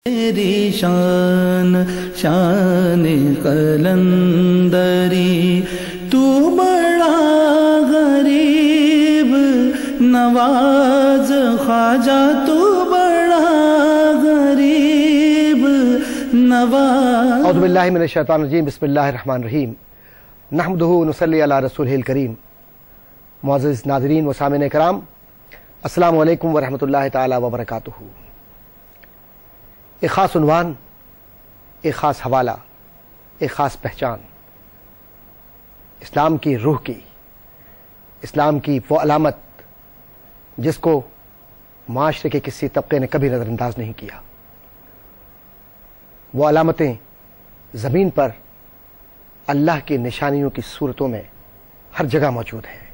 تیری شان شان قلندری، تو بڑا غریب نواز خواجہ، تو بڑا غریب نواز۔ اعوذ باللہ من الشیطان الرجیم، بسم اللہ الرحمن الرحیم، نحمدہ ونصلی علی رسولہ الکریم۔ معزز ناظرین و سامعین کرام، السلام علیکم ورحمۃ اللہ تعالی وبرکاتہ۔ ایک خاص عنوان، ایک خاص حوالہ، ایک خاص پہچان، اسلام کی روح کی، اسلام کی وہ علامت جس کو معاشرے کے کسی طبقے نے کبھی نظر انداز نہیں کیا۔ وہ علامتیں زمین پر اللہ کی نشانیوں کی صورتوں میں ہر جگہ موجود ہیں۔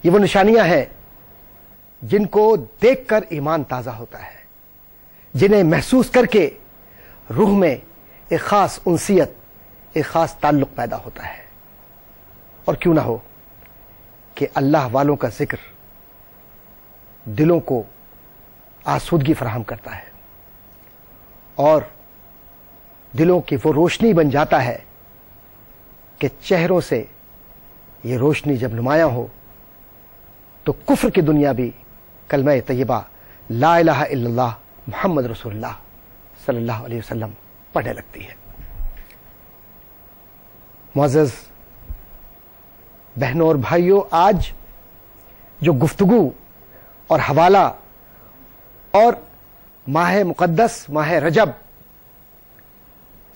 یہ وہ نشانیاں ہیں جن کو دیکھ کر ایمان تازہ ہوتا ہے، جنہیں محسوس کر کے روح میں ایک خاص انسیت، ایک خاص تعلق پیدا ہوتا ہے۔ اور کیوں نہ ہو کہ اللہ والوں کا ذکر دلوں کو آسودگی فراہم کرتا ہے اور دلوں کی وہ روشنی بن جاتا ہے کہ چہروں سے یہ روشنی جب نمایاں ہو تو کفر کی دنیا بھی کلمہ طیبہ لا الہ الا اللہ محمد رسول اللہ صلی اللہ علیہ وسلم پڑھنے لگتی ہے۔ معزز بہنوں اور بھائیوں، آج جو گفتگو اور حوالہ اور ماہ مقدس، ماہ رجب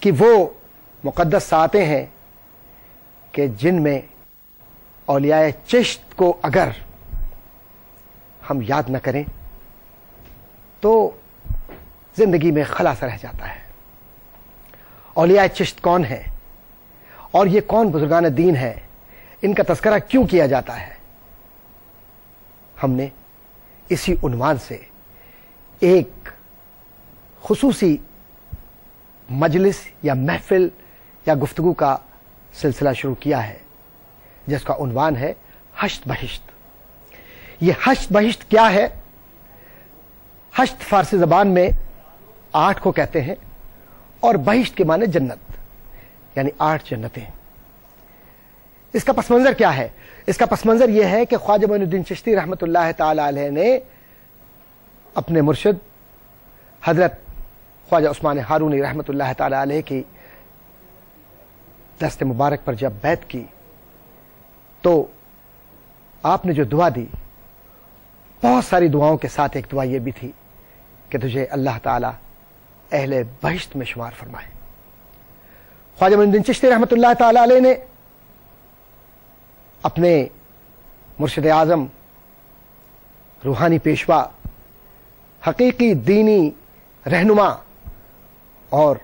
کی وہ مقدس ساعتیں ہیں کہ جن میں اولیاء چشت کو اگر ہم یاد نہ کریں تو زندگی میں خلاصہ رہ جاتا ہے۔ اولیاء چشت کون ہیں اور یہ کون بزرگان دین ہیں، ان کا تذکرہ کیوں کیا جاتا ہے؟ ہم نے اسی عنوان سے ایک خصوصی مجلس یا محفل یا گفتگو کا سلسلہ شروع کیا ہے جس کا عنوان ہے حشت بہشت۔ یہ حشت بہشت کیا ہے؟ حشت فارسی زبان میں 8 کو کہتے ہیں اور بہشت کے معنی جنت، یعنی 8 جنتیں۔ اس کا پس منظر کیا ہے؟ اس کا پس منظر یہ ہے کہ خواجہ معین الدین چشتی رحمۃ اللہ تعالی علیہ نے اپنے مرشد حضرت خواجہ عثمان ہارونی رحمۃ اللہ تعالی علیہ کی دست مبارک پر جب بیعت کی تو آپ نے جو دعا دی، بہت ساری دعاؤں کے ساتھ ایک دعا یہ بھی تھی کہ تجھے اللہ تعالی اہل بہشت میں شمار فرمائے۔ خواجہ معین الدین چشتی رحمۃ اللہ تعالی علیہ نے اپنے مرشد اعظم، روحانی پیشوا، حقیقی دینی رہنما اور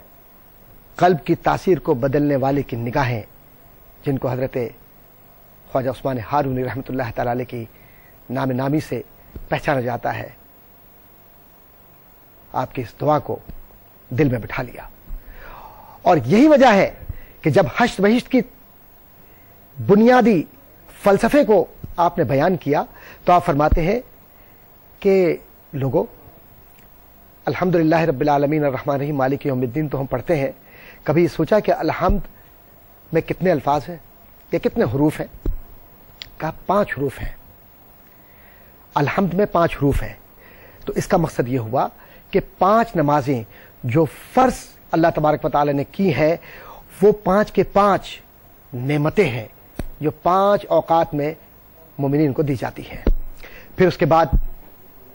قلب کی تاثیر کو بدلنے والے کی نگاہیں، جن کو حضرت خواجہ عثمان ہارونی رحمۃ اللہ تعالی علیہ کی نام نامی سے پہچانا جاتا ہے، آپ کی اس دعا کو دل میں بٹھا لیا۔ اور یہی وجہ ہے کہ جب حشت بہشت کی بنیادی فلسفے کو آپ نے بیان کیا تو آپ فرماتے ہیں کہ لوگوں، الحمدللہ رب العالمین الرحمن الرحیم مالک یوم الدین تو ہم پڑھتے ہیں، کبھی سوچا کہ الحمد میں کتنے الفاظ ہیں یا کتنے حروف ہیں؟ کہا 5 حروف ہیں۔ الحمد میں 5 حروف ہیں۔ تو اس کا مقصد یہ ہوا کہ 5 نمازیں جو فرض اللہ تبارک و تعالی نے کی ہیں، وہ 5 کے 5 نعمتیں ہیں جو 5 اوقات میں مومنین کو دی جاتی ہیں۔ پھر اس کے بعد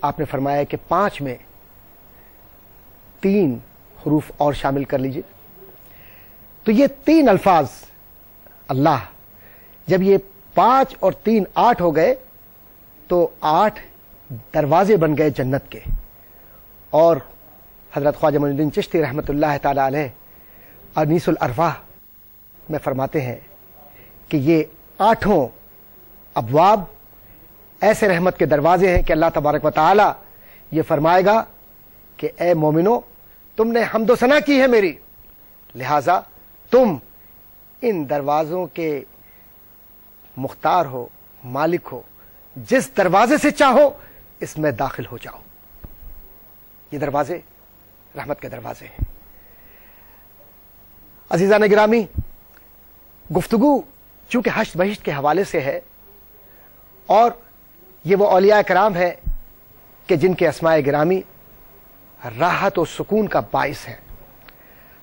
آپ نے فرمایا کہ 5 میں 3 حروف اور شامل کر لیجئے۔ تو یہ 3 الفاظ اللہ، جب یہ 5 اور 3 8 ہو گئے تو 8 دروازے بن گئے جنت کے۔ اور حضرت خواجہ معین الدین چشتی رحمۃ اللہ تعالی علیہ انیس الارواح میں فرماتے ہیں کہ یہ 8 ابواب ایسے رحمت کے دروازے ہیں کہ اللہ تبارک و تعالی یہ فرمائے گا کہ اے مومنو، تم نے حمد و ثنا کی ہے میری، لہذا تم ان دروازوں کے مختار ہو، مالک ہو، جس دروازے سے چاہو اس میں داخل ہو جاؤ۔ یہ دروازے رحمت کے دروازے ہیں. عزیزان گرامی، گفتگو چونکہ حشر بہشت کے حوالے سے ہے اور یہ وہ اولیاء کرام ہے کہ جن کے اسماء گرامی راحت و سکون کا باعث ہیں.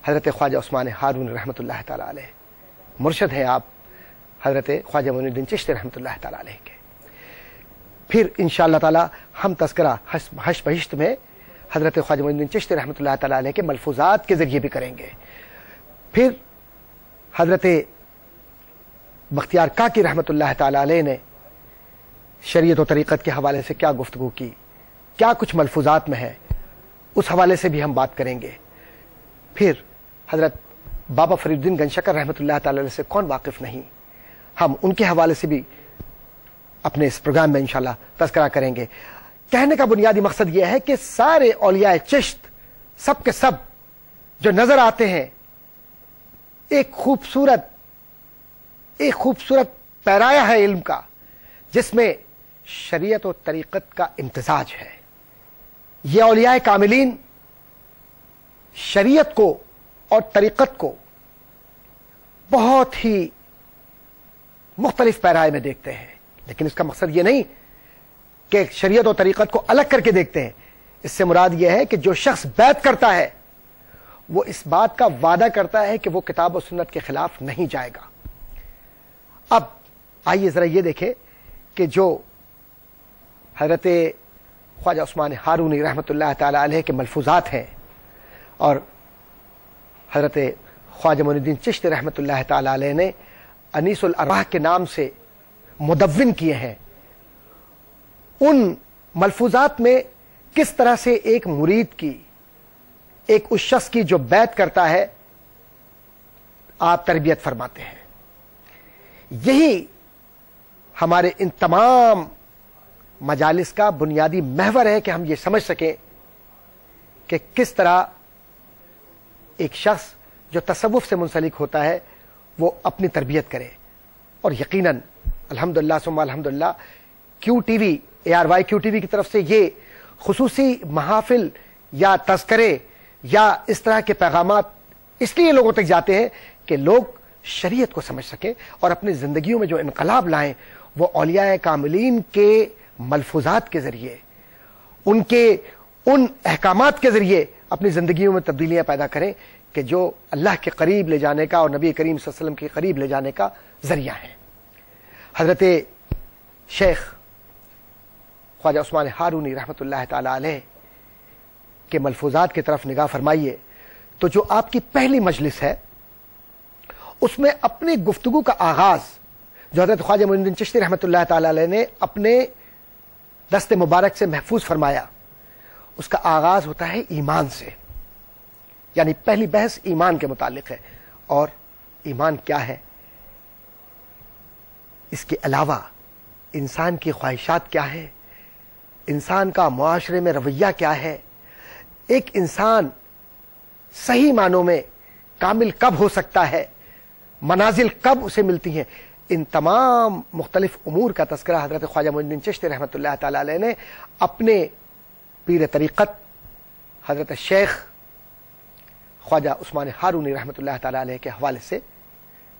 حضرت خواجہ عثمان ہارون رحمۃ اللہ تعالی علیہ مرشد ہیں آپ حضرت خواجہ معین الدین چشتی رحمۃ اللہ تعالی علیہ کے. پھر انشاءاللہ تعالی ہم تذکرہ حشر بہشت میں حضرت خواجہ معین الدین چشتی رحمۃ اللہ تعالی علیہ کے ملفوظات کے ذریعے بھی کریں گے. پھر حضرت بختیار کاکی رحمۃ اللہ تعالی علیہ نے شریعت و طریقت کے حوالے سے کیا گفتگو کی، کیا کچھ ملفوظات میں ہے، اس حوالے سے بھی ہم بات کریں گے. پھر حضرت بابا فرید الدین گنج شکر رحمۃ اللہ تعالی علیہ سے کون واقف نہیں، ہم ان کے حوالے سے بھی اپنے اس پروگرام میں انشاءاللہ تذکرہ کریں گے. کہنے کا بنیادی مقصد یہ ہے کہ سارے اولیاء چشت سب کے سب جو نظر آتے ہیں ایک خوبصورت پیرایا ہے علم کا، جس میں شریعت و طریقت کا امتزاج ہے. یہ اولیاء کاملین شریعت کو اور طریقت کو بہت ہی مختلف پیرائے میں دیکھتے ہیں، لیکن اس کا مقصد یہ نہیں کہ شریعت و طریقت کو الگ کر کے دیکھتے ہیں. اس سے مراد یہ ہے کہ جو شخص بیعت کرتا ہے وہ اس بات کا وعدہ کرتا ہے کہ وہ کتاب و سنت کے خلاف نہیں جائے گا. اب آئیے ذرا یہ دیکھیں کہ جو حضرت خواجہ عثمان ہارونی رحمۃ اللہ تعالی علیہ کے ملفوظات ہیں اور حضرت خواجہ معین الدین چشتی رحمۃ اللہ تعالی علیہ نے انیس الارواح کے نام سے مدون کیے ہیں، ان ملفوظات میں کس طرح سے ایک مرید کی، ایک اس شخص کی جو بیعت کرتا ہے، آپ تربیت فرماتے ہیں. یہی ہمارے ان تمام مجالس کا بنیادی محور ہے کہ ہم یہ سمجھ سکیں کہ کس طرح ایک شخص جو تصوف سے منسلک ہوتا ہے وہ اپنی تربیت کرے. اور یقیناً الحمدللہ ثم الحمدللہ کیو ٹی وی ARY کیو ٹی وی کی طرف سے یہ خصوصی محافل یا تذکرے یا اس طرح کے پیغامات اس لیے لوگوں تک جاتے ہیں کہ لوگ شریعت کو سمجھ سکیں اور اپنی زندگیوں میں جو انقلاب لائیں وہ اولیاء کاملین کے ملفوظات کے ذریعے، ان کے ان احکامات کے ذریعے اپنی زندگیوں میں تبدیلیاں پیدا کریں کہ جو اللہ کے قریب لے جانے کا اور نبی کریم صلی اللہ علیہ وسلم کے قریب لے جانے کا ذریعہ ہیں. حضرت شیخ خواجہ عثمان ہارونی رحمۃ اللہ تعالی علیہ کے ملفوظات کی طرف نگاہ فرمائیے تو جو آپ کی پہلی مجلس ہے اس میں اپنی گفتگو کا آغاز جو حضرت خواجہ معین الدین چشتی رحمۃ اللہ تعالی علیہ نے اپنے دست مبارک سے محفوظ فرمایا، اس کا آغاز ہوتا ہے ایمان سے. یعنی پہلی بحث ایمان کے متعلق ہے. اور ایمان کیا ہے، اس کے علاوہ انسان کی خواہشات کیا ہے، انسان کا معاشرے میں رویہ کیا ہے، ایک انسان صحیح معنوں میں کامل کب ہو سکتا ہے، منازل کب اسے ملتی ہیں، ان تمام مختلف امور کا تذکرہ حضرت خواجہ معین الدین چشتی رحمۃ اللہ تعالی علیہ نے اپنے پیر طریقت حضرت شیخ خواجہ عثمان ہارونی رحمۃ اللہ تعالی علیہ کے حوالے سے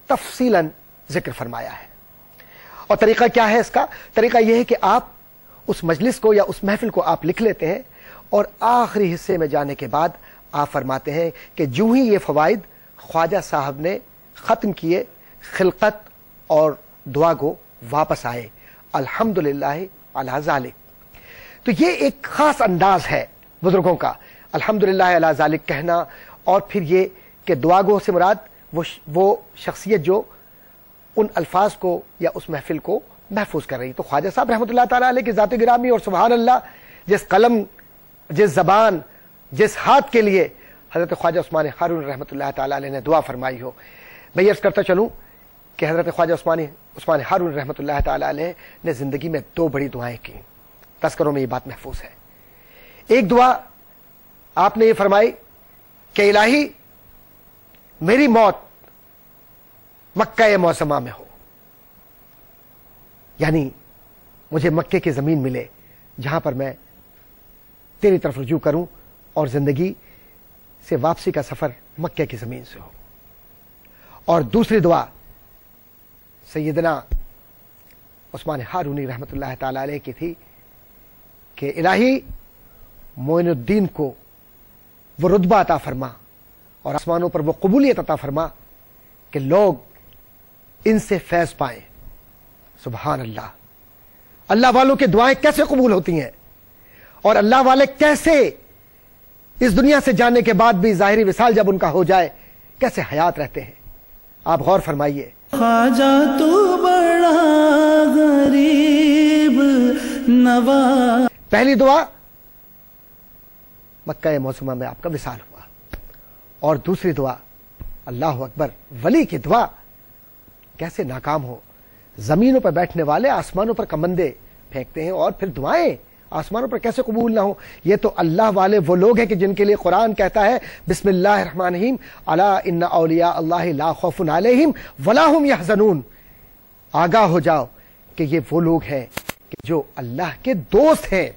تفصیلاً ذکر فرمایا ہے. اور طریقہ کیا ہے اس کا؟ طریقہ یہ ہے کہ آپ اس مجلس کو یا اس محفل کو آپ لکھ لیتے ہیں اور آخری حصے میں جانے کے بعد آپ فرماتے ہیں کہ جو ہی یہ فوائد خواجہ صاحب نے ختم کیے، خلقت اور دعا گو واپس آئے، الحمدللہ علی ذالک. تو یہ ایک خاص انداز ہے بزرگوں کا، الحمدللہ علی ذالک کہنا. اور پھر یہ کہ دعا گو سے مراد وہ شخصیت جو ان الفاظ کو یا اس محفل کو محفوظ کر رہی. تو خواجہ صاحب رحمۃ اللہ تعالی علیہ کی ذات گرامی اور سبحان اللہ جس قلم، جس زبان، جس ہاتھ کے لیے حضرت خواجہ عثمان ہارون رحمۃ اللہ تعالی علیہ نے دعا فرمائی ہو. میں عرض کرتا چلوں کہ حضرت خواجہ عثمان ہارون رحمۃ اللہ تعالی علیہ نے زندگی میں 2 بڑی دعائیں کی، تذکروں میں یہ بات محفوظ ہے. ایک دعا آپ نے یہ فرمائی کہ الہی میری موت مکہ معظمہ میں ہو، یعنی مجھے مکے کی زمین ملے جہاں پر میں تیری طرف رجوع کروں اور زندگی سے واپسی کا سفر مکے کی زمین سے ہو. اور دوسری دعا سیدنا عثمان ہارونی رحمت اللہ تعالی علیہ کی تھی کہ الہی معین الدین کو وہ رتبہ عطا فرما اور آسمانوں پر وہ قبولیت عطا فرما کہ لوگ ان سے فیض پائیں. سبحان اللہ. اللہ والوں کی دعائیں کیسے قبول ہوتی ہیں اور اللہ والے کیسے اس دنیا سے جانے کے بعد بھی ظاہری وصال جب ان کا ہو جائے کیسے حیات رہتے ہیں. آپ غور فرمائیے. خواجہ تو بڑا غریب نواز. پہلی دعا مکہ معظمہ میں آپ کا وصال ہوا اور دوسری دعا اللہ اکبر ولی کی دعا کیسے ناکام ہو. زمینوں پر بیٹھنے والے آسمانوں پر کمندے پھینکتے ہیں اور پھر دعائیں آسمانوں پر کیسے قبول نہ ہو. یہ تو اللہ والے وہ لوگ ہیں کہ جن کے لیے قرآن کہتا ہے بسم اللہ الرحمن الرحیم الا ان اولیاء اللہ لا خوف علیہم ولا هم یحزنون. آگاہ ہو جاؤ کہ یہ وہ لوگ ہیں کہ جو اللہ کے دوست ہیں.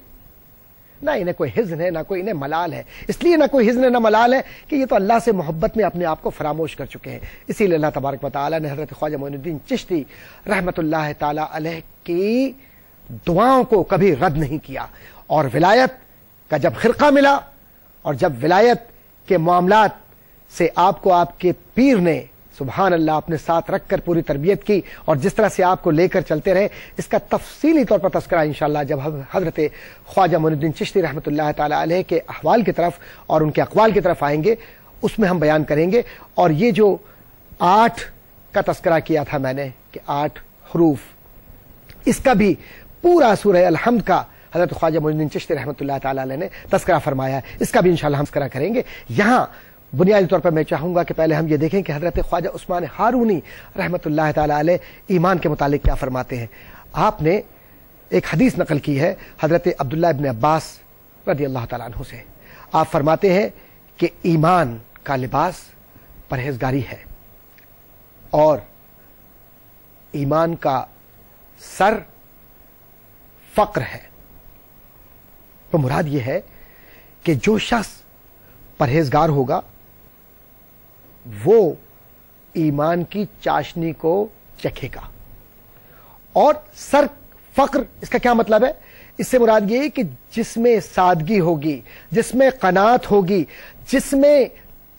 نہ انہیں کوئی حزن ہے نہ کوئی انہیں ملال ہے. اس لیے نہ کوئی حزن ہے نہ ملال ہے کہ یہ تو اللہ سے محبت میں اپنے آپ کو فراموش کر چکے ہیں. اسی لیے اللہ تبارک و تعالی نے حضرت خواجہ معین الدین چشتی رحمت اللہ تعالی علیہ کی دعاؤں کو کبھی رد نہیں کیا. اور ولایت کا جب خرقہ ملا اور جب ولایت کے معاملات سے آپ کو آپ کے پیر نے سبحان اللہ اپنے ساتھ رکھ کر پوری تربیت کی اور جس طرح سے آپ کو لے کر چلتے رہے اس کا تفصیلی طور پر تذکرہ انشاءاللہ جب حضرت خواجہ معین الدین چشتی رحمت اللہ تعالی علیہ کے احوال کی طرف اور ان کے اقوال کی طرف آئیں گے اس میں ہم بیان کریں گے. اور یہ جو 8 کا تذکرہ کیا تھا میں نے کہ 8 حروف اس کا بھی پورا سورہ الحمد کا حضرت خواجہ معین الدین چشتی رحمت اللہ تعالی علیہ نے تذکرہ فرمایا ہے. اس کا بھی انشاءاللہ ہم تذکرہ کریں گے. یہاں بنیادی طور پر میں چاہوں گا کہ پہلے ہم یہ دیکھیں کہ حضرت خواجہ عثمان ہارونی رحمت اللہ تعالی علیہ ایمان کے متعلق کیا فرماتے ہیں. آپ نے ایک حدیث نقل کی ہے حضرت عبداللہ ابن عباس رضی اللہ تعالیٰ عنہ سے. آپ فرماتے ہیں کہ ایمان کا لباس پرہیزگاری ہے اور ایمان کا سر فقر ہے. تو مراد یہ ہے کہ جو شخص پرہیزگار ہوگا وہ ایمان کی چاشنی کو چکھے گا. اور سر فقر اس کا کیا مطلب ہے؟ اس سے مراد یہ ہے کہ جس میں سادگی ہوگی, جس میں قناعت ہوگی, جس میں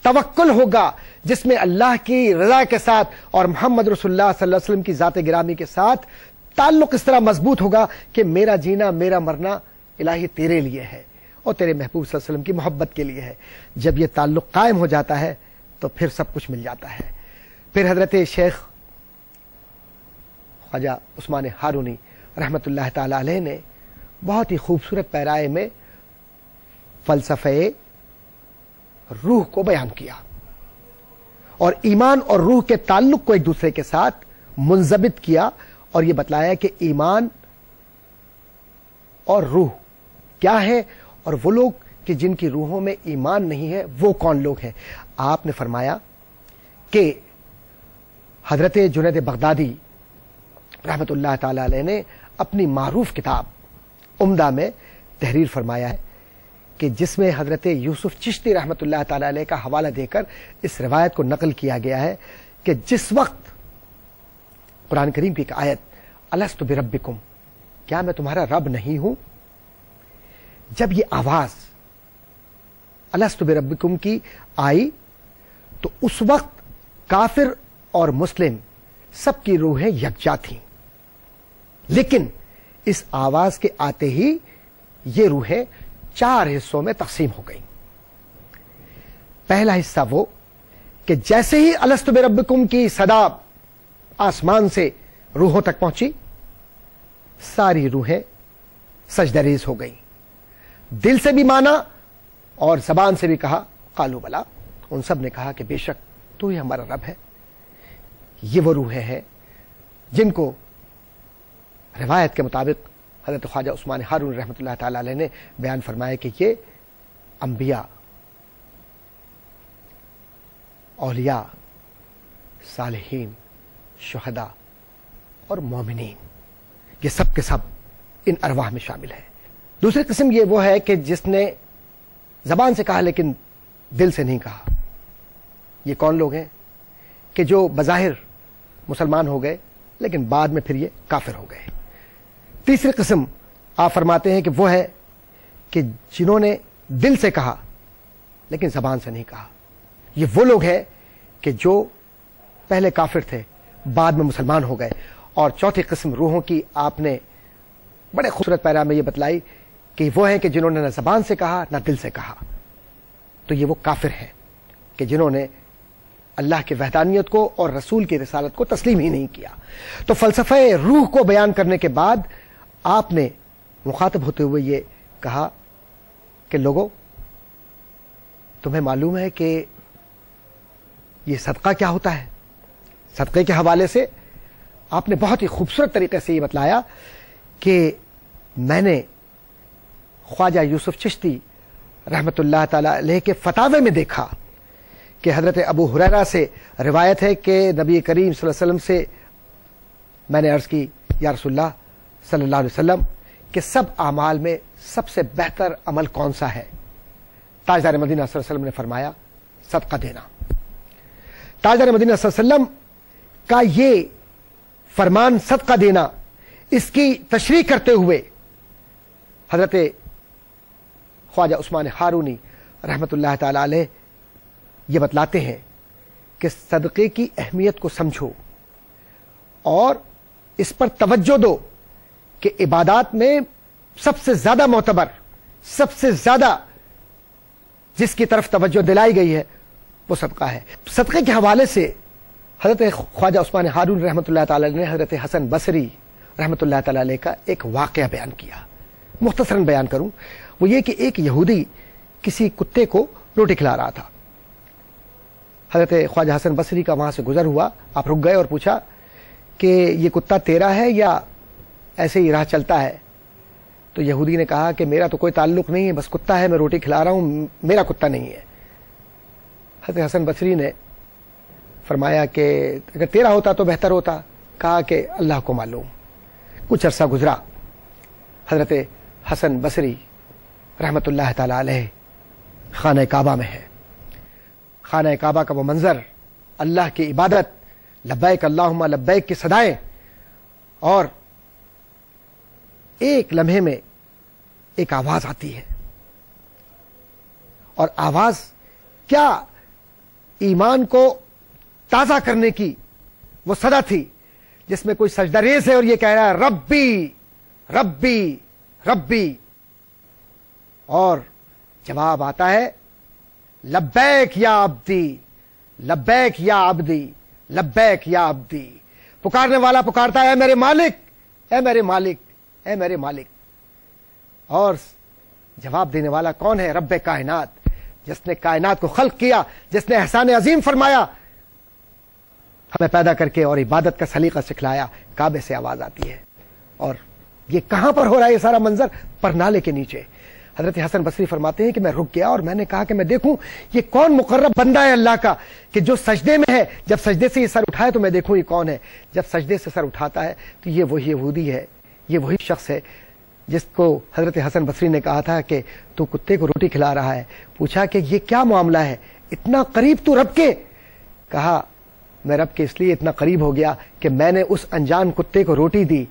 توکل ہوگا, جس میں اللہ کی رضا کے ساتھ اور محمد رسول اللہ صلی اللہ علیہ وسلم کی ذات گرامی کے ساتھ تعلق اس طرح مضبوط ہوگا کہ میرا جینا میرا مرنا الہی تیرے لیے ہے اور تیرے محبوب صلی اللہ علیہ وسلم کی محبت کے لیے ہے. جب یہ تعلق قائم ہو جاتا ہے تو پھر سب کچھ مل جاتا ہے. پھر حضرت شیخ خواجہ عثمان ہارونی رحمت اللہ تعالی علیہ نے بہت ہی خوبصورت پیرائے میں فلسفہ روح کو بیان کیا اور ایمان اور روح کے تعلق کو ایک دوسرے کے ساتھ منضبط کیا اور یہ بتلایا کہ ایمان اور روح کیا ہے اور وہ لوگ کہ جن کی روحوں میں ایمان نہیں ہے وہ کون لوگ ہیں. آپ نے فرمایا کہ حضرت جنید بغدادی رحمت اللہ تعالی علیہ نے اپنی معروف کتاب عمدہ میں تحریر فرمایا ہے کہ جس میں حضرت یوسف چشتی رحمت اللہ تعالی علیہ کا حوالہ دے کر اس روایت کو نقل کیا گیا ہے کہ جس وقت قرآن کریم کی ایک آیت الست بربکم کیا میں تمہارا رب نہیں ہوں, جب یہ آواز الست بربکم کی آئی تو اس وقت کافر اور مسلم سب کی روحیں یکجا تھیں, لیکن اس آواز کے آتے ہی یہ روحیں 4 حصوں میں تقسیم ہو گئیں. پہلا حصہ وہ کہ جیسے ہی الست بربکم کی صدا آسمان سے روحوں تک پہنچی ساری روحیں سجدریز ہو گئیں, دل سے بھی مانا اور زبان سے بھی کہا قالو بلا, ان سب نے کہا کہ بے شک تو ہی ہمارا رب ہے. یہ وہ روحیں ہیں جن کو روایت کے مطابق حضرت خواجہ عثمان ہارون رحمۃ اللہ تعالی علیہ نے بیان فرمایا کہ یہ انبیاء, اولیاء, صالحین, شہداء اور مومنین یہ سب کے سب ان ارواح میں شامل ہیں. دوسری قسم یہ وہ ہے کہ جس نے زبان سے کہا لیکن دل سے نہیں کہا. یہ کون لوگ ہیں کہ جو بظاہر مسلمان ہو گئے لیکن بعد میں پھر یہ کافر ہو گئے. تیسری قسم آپ فرماتے ہیں کہ وہ ہے کہ جنہوں نے دل سے کہا لیکن زبان سے نہیں کہا. یہ وہ لوگ ہیں کہ جو پہلے کافر تھے بعد میں مسلمان ہو گئے. اور چوتھی قسم روحوں کی آپ نے بڑے خوبصورت پیرا میں یہ بتلائی کہ وہ ہیں کہ جنہوں نے نہ زبان سے کہا نہ دل سے کہا. تو یہ وہ کافر ہیں کہ جنہوں نے اللہ کی وحدانیت کو اور رسول کی رسالت کو تسلیم ہی نہیں کیا. تو فلسفہ روح کو بیان کرنے کے بعد آپ نے مخاطب ہوتے ہوئے یہ کہا کہ لوگوں، تمہیں معلوم ہے کہ یہ صدقہ کیا ہوتا ہے؟ صدقے کے حوالے سے آپ نے بہت ہی خوبصورت طریقے سے یہ بتلایا کہ میں نے خواجہ یوسف چشتی رحمت اللہ تعالی علیہ کے فتاوے میں دیکھا کہ حضرت ابو ہریرہ سے روایت ہے کہ نبی کریم صلی اللہ علیہ وسلم سے میں نے عرض کی، یا رسول اللہ صلی اللہ علیہ وسلم، کہ سب اعمال میں سب سے بہتر عمل کون سا ہے؟ تاجدار مدینہ صلی اللہ علیہ وسلم نے فرمایا صدقہ دینا. تاجدار مدینہ صلی اللہ علیہ وسلم کا یہ فرمان صدقہ دینا، اس کی تشریح کرتے ہوئے حضرت خواجہ عثمان ہارونی رحمت اللہ تعالی علیہ یہ بتلاتے ہیں کہ صدقے کی اہمیت کو سمجھو اور اس پر توجہ دو کہ عبادات میں سب سے زیادہ معتبر، سب سے زیادہ جس کی طرف توجہ دلائی گئی ہے وہ صدقہ ہے. صدقے کے حوالے سے حضرت خواجہ عثمان ہارون رحمۃ اللہ تعالی نے حضرت حسن بصری رحمۃ اللہ تعالی علیہ کا ایک واقعہ بیان کیا. مختصراً بیان کروں، وہ یہ کہ ایک یہودی کسی کتے کو روٹی کھلا رہا تھا. حضرت خواجہ حسن بصری کا وہاں سے گزر ہوا، آپ رک گئے اور پوچھا کہ یہ کتا تیرا ہے یا ایسے ہی راہ چلتا ہے؟ تو یہودی نے کہا کہ میرا تو کوئی تعلق نہیں ہے، بس کتا ہے، میں روٹی کھلا رہا ہوں، میرا کتا نہیں ہے. حضرت حسن بصری نے فرمایا کہ اگر تیرا ہوتا تو بہتر ہوتا. کہا کہ اللہ کو معلوم. کچھ عرصہ گزرا، حضرت حسن بصری رحمت اللہ تعالی علیہ خانہ کعبہ میں ہے. خانہ کعبہ کا وہ منظر، اللہ کی عبادت، لبیک اللہم لبیک کی صدائیں، اور ایک لمحے میں ایک آواز آتی ہے. اور آواز کیا ایمان کو تازہ کرنے کی وہ صدا تھی جس میں کوئی سجدہ ریز ہے اور یہ کہہ رہا ہے ربی ربی ربی، اور جواب آتا ہے لبیک یا عبدی لبیک یا عبدی لبیک یا عبدی. پکارنے والا پکارتا ہے اے میرے مالک، اے میرے مالک، اے میرے مالک. اور جواب دینے والا کون ہے؟ رب کائنات، جس نے کائنات کو خلق کیا، جس نے احسان عظیم فرمایا، ہمیں پیدا کر کے اور عبادت کا سلیقہ سکھلایا. کعبے سے آواز آتی ہے. اور یہ کہاں پر ہو رہا ہے یہ سارا منظر؟ پرنالے کے نیچے. حضرت حسن بصری فرماتے ہیں کہ میں رک گیا اور میں نے کہا کہ میں دیکھوں یہ کون مقرب بندہ ہے اللہ کا کہ جو سجدے میں ہے. جب سجدے سے یہ سر اٹھائے تو میں دیکھوں یہ کون ہے. جب سجدے سے سر اٹھاتا ہے تو یہ وہی یہودی ہے، یہ وہی شخص ہے جس کو حضرت حسن بصری نے کہا تھا کہ تو کتے کو روٹی کھلا رہا ہے. پوچھا کہ یہ کیا معاملہ ہے، اتنا قریب تو رب کے؟ کہا میں رب کے اس لیے اتنا قریب ہو گیا کہ میں نے اس انجان کتے کو روٹی دی،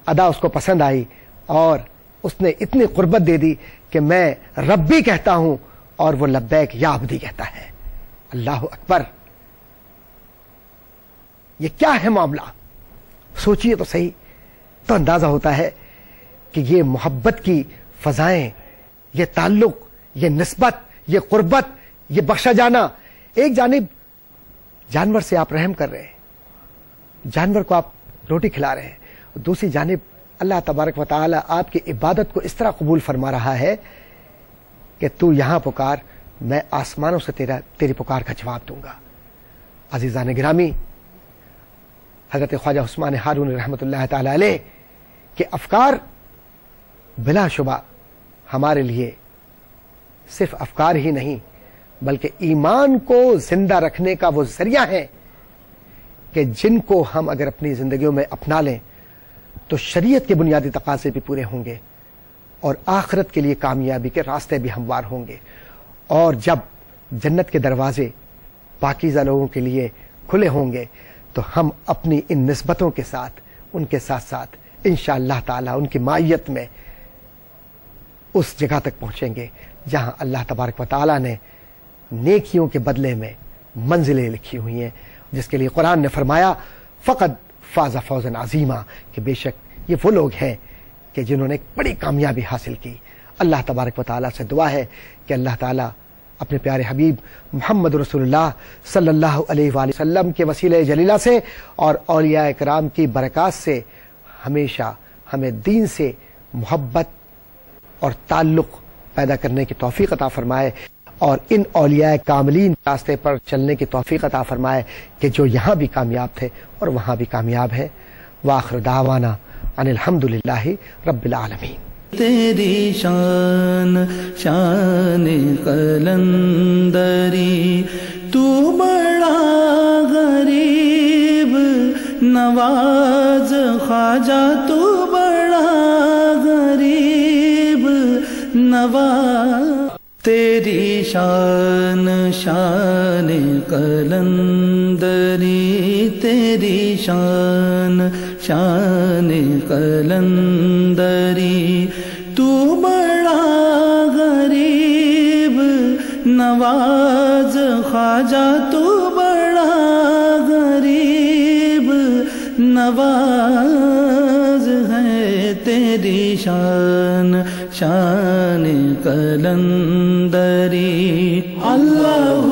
ادا اس کو پسند آئی اور اس نے اتنی قربت دے دی کہ میں رب بھی کہتا ہوں اور وہ لبیک یا عبدی کہتا ہے. اللہ اکبر. یہ کیا ہے معاملہ؟ سوچئے تو صحیح، تو اندازہ ہوتا ہے کہ یہ محبت کی فضائیں، یہ تعلق، یہ نسبت، یہ قربت، یہ بخشا جانا. ایک جانب جانور سے آپ رحم کر رہے ہیں، جانور کو آپ روٹی کھلا رہے ہیں، دوسری جانب اللہ تبارک و تعالی آپ کی عبادت کو اس طرح قبول فرما رہا ہے کہ تو یہاں پکار، میں آسمانوں سے تیری پکار کا جواب دوں گا. عزیزان گرامی، حضرت خواجہ عثمان ہارون رحمت اللہ تعالی علیہ کے افکار بلا شبہ ہمارے لیے صرف افکار ہی نہیں بلکہ ایمان کو زندہ رکھنے کا وہ ذریعہ ہے کہ جن کو ہم اگر اپنی زندگیوں میں اپنا لیں تو شریعت کے بنیادی تقاضے بھی پورے ہوں گے اور آخرت کے لیے کامیابی کے راستے بھی ہموار ہوں گے. اور جب جنت کے دروازے پاکیزہ لوگوں کے لیے کھلے ہوں گے تو ہم اپنی ان نسبتوں کے ساتھ ان کے ساتھ ساتھ انشاءاللہ تعالی ان کی معیت میں اس جگہ تک پہنچیں گے جہاں اللہ تبارک و تعالی نے نیکیوں کے بدلے میں منزلیں لکھی ہوئی ہیں، جس کے لیے قرآن نے فرمایا فقد فاز فوزا عظیما، کہ بے شک یہ وہ لوگ ہیں کہ جنہوں نے ایک بڑی کامیابی حاصل کی۔ اللہ تبارک و تعالیٰ سے دعا ہے کہ اللہ تعالیٰ اپنے پیارے حبیب محمد رسول اللہ صلی اللہ علیہ وآلہ وسلم کے وسیلہ جلیلہ سے اور اولیاء کرام کی برکات سے ہمیشہ ہمیں دین سے محبت اور تعلق پیدا کرنے کی توفیق عطا فرمائے، اور ان اولیاء کاملین راستے پر چلنے کی توفیق عطا فرمائے کہ جو یہاں بھی کامیاب تھے اور وہاں بھی کامیاب ہیں۔ وآخر دعوانا ان الحمدللہ رب العالمین۔ تیری شان شان قلندری، تو بڑا غریب نواز خواجہ، تو بڑا غریب نواز۔ تیری شان شان قلندری، تیری شان شان قلندری، تو بڑا غریب نواز خواجہ، تو بڑا غریب نواز ہے۔ تیری شان شان قلندری، اللہ